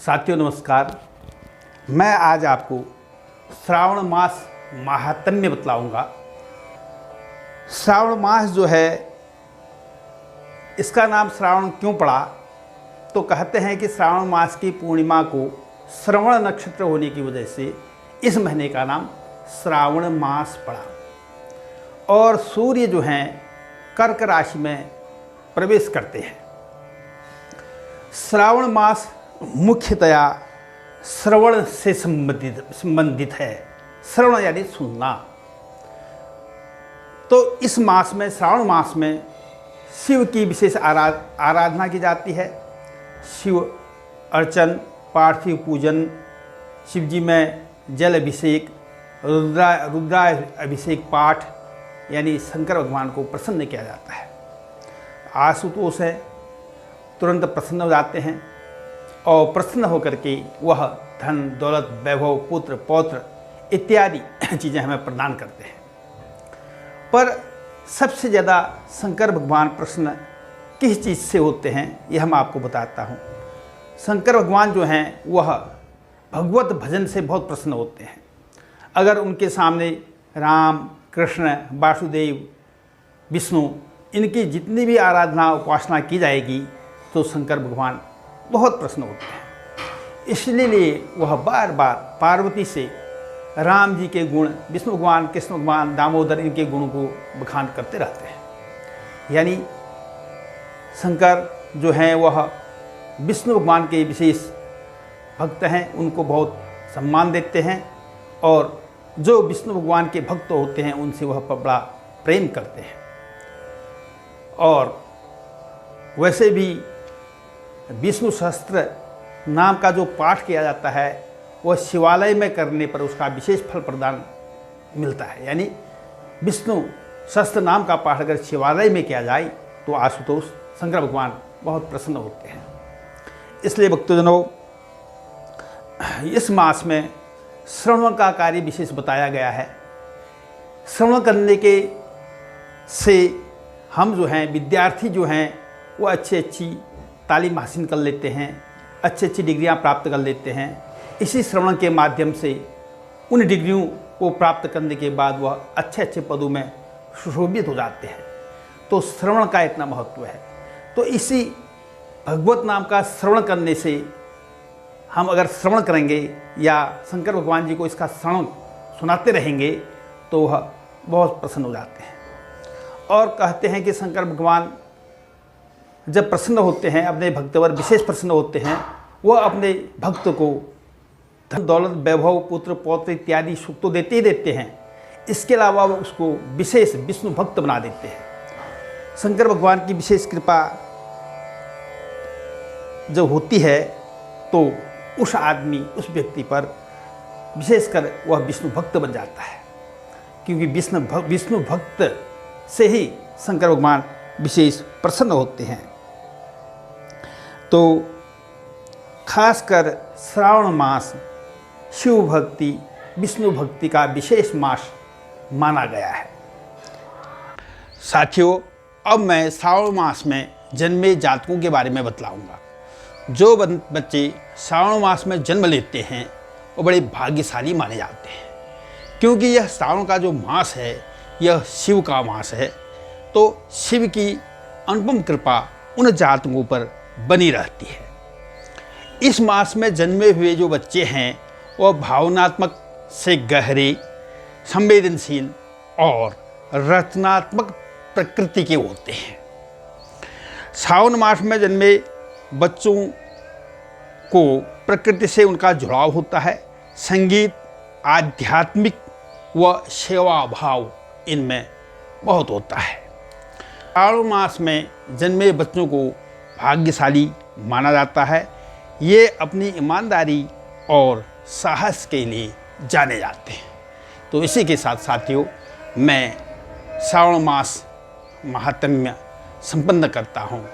साथियों नमस्कार। मैं आज आपको श्रावण मास महात्म्य बतलाऊंगा। श्रावण मास जो है, इसका नाम श्रावण क्यों पड़ा, तो कहते हैं कि श्रावण मास की पूर्णिमा को श्रवण नक्षत्र होने की वजह से इस महीने का नाम श्रावण मास पड़ा। और सूर्य जो हैं कर्क राशि में प्रवेश करते हैं। श्रावण मास मुख्यतया श्रवण से संबंधित है। श्रवण यानी सुनना। तो इस मास में, श्रावण मास में शिव की विशेष आराधना की जाती है। शिव अर्चन, पार्थिव पूजन, शिव जी में जल अभिषेक, रुद्रा अभिषेक पाठ, यानी शंकर भगवान को प्रसन्न किया जाता है। आशुतोष है, तुरंत प्रसन्न हो जाते हैं और प्रसन्न होकर के वह धन, दौलत, वैभव, पुत्र, पौत्र इत्यादि चीज़ें हमें प्रदान करते हैं। पर सबसे ज़्यादा शंकर भगवान प्रसन्न किस चीज़ से होते हैं, ये हम आपको बताता हूँ। शंकर भगवान जो हैं वह भगवत भजन से बहुत प्रसन्न होते हैं। अगर उनके सामने राम, कृष्ण, वासुदेव, विष्णु, इनकी जितनी भी आराधना उपासना की जाएगी तो शंकर भगवान बहुत प्रसन्न होते हैं। इसलिए वह बार बार पार्वती से राम जी के गुण, विष्णु भगवान, कृष्ण भगवान, दामोदर, इनके गुणों को बखान करते रहते हैं। यानी शंकर जो हैं वह विष्णु भगवान के विशेष भक्त हैं, उनको बहुत सम्मान देते हैं और जो विष्णु भगवान के भक्त होते हैं उनसे वह बड़ा प्रेम करते हैं। और वैसे भी विष्णु सहस्त्र नाम का जो पाठ किया जाता है वह शिवालय में करने पर उसका विशेष फल प्रदान मिलता है। यानी विष्णु सहस्त्र नाम का पाठ अगर शिवालय में किया जाए तो आशुतोष शंकर भगवान बहुत प्रसन्न होते हैं। इसलिए भक्तजनों, इस मास में श्रवण का कार्य विशेष बताया गया है। श्रवण करने के से हम जो हैं, विद्यार्थी जो हैं, वो अच्छी तालीम हासिल कर लेते हैं, अच्छी डिग्रियां प्राप्त कर लेते हैं। इसी श्रवण के माध्यम से उन डिग्रियों को प्राप्त करने के बाद वह अच्छे पदों में सुशोभित हो जाते हैं। तो श्रवण का इतना महत्व है। तो इसी भगवत नाम का श्रवण करने से हम अगर श्रवण करेंगे या शंकर भगवान जी को इसका श्रवण सुनाते रहेंगे तो वह बहुत प्रसन्न हो जाते हैं। और कहते हैं कि शंकर भगवान जब प्रसन्न होते हैं, अपने भक्त पर विशेष प्रसन्न होते हैं, वह अपने भक्त को धन, दौलत, वैभव, पुत्र, पौत्र इत्यादि सुख तो देते ही देते हैं। इसके अलावा वह उसको विशेष विष्णु भक्त बना देते हैं। शंकर भगवान की विशेष कृपा जब होती है तो उस आदमी, उस व्यक्ति पर विशेषकर वह विष्णु भक्त बन जाता है। क्योंकि विष्णु भक्त से ही शंकर भगवान विशेष प्रसन्न होते हैं। तो खासकर श्रावण मास शिव भक्ति, विष्णु भक्ति का विशेष मास माना गया है। साथियों, अब मैं श्रावण मास में जन्मे जातकों के बारे में बतलाऊंगा। जो बच्चे श्रावण मास में जन्म लेते हैं वो बड़े भाग्यशाली माने जाते हैं। क्योंकि यह श्रावण का जो मास है यह शिव का मास है। तो शिव की अनुपम कृपा उन जातकों पर बनी रहती है। इस मास में जन्मे हुए जो बच्चे हैं वह भावनात्मक से गहरे, संवेदनशील और रचनात्मक प्रकृति के होते हैं। श्रावण मास में जन्मे बच्चों को प्रकृति से उनका जुड़ाव होता है। संगीत, आध्यात्मिक व सेवा भाव इनमें बहुत होता है। श्रावण मास में जन्मे बच्चों को भाग्यशाली माना जाता है। ये अपनी ईमानदारी और साहस के लिए जाने जाते हैं। तो इसी के साथ साथियों, मैं श्रावण मास महात्म्य संपन्न करता हूँ।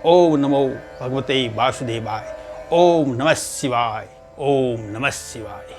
ओम नमो भगवते वासुदेवाय। ओम नमः शिवाय। ओम नमः शिवाय।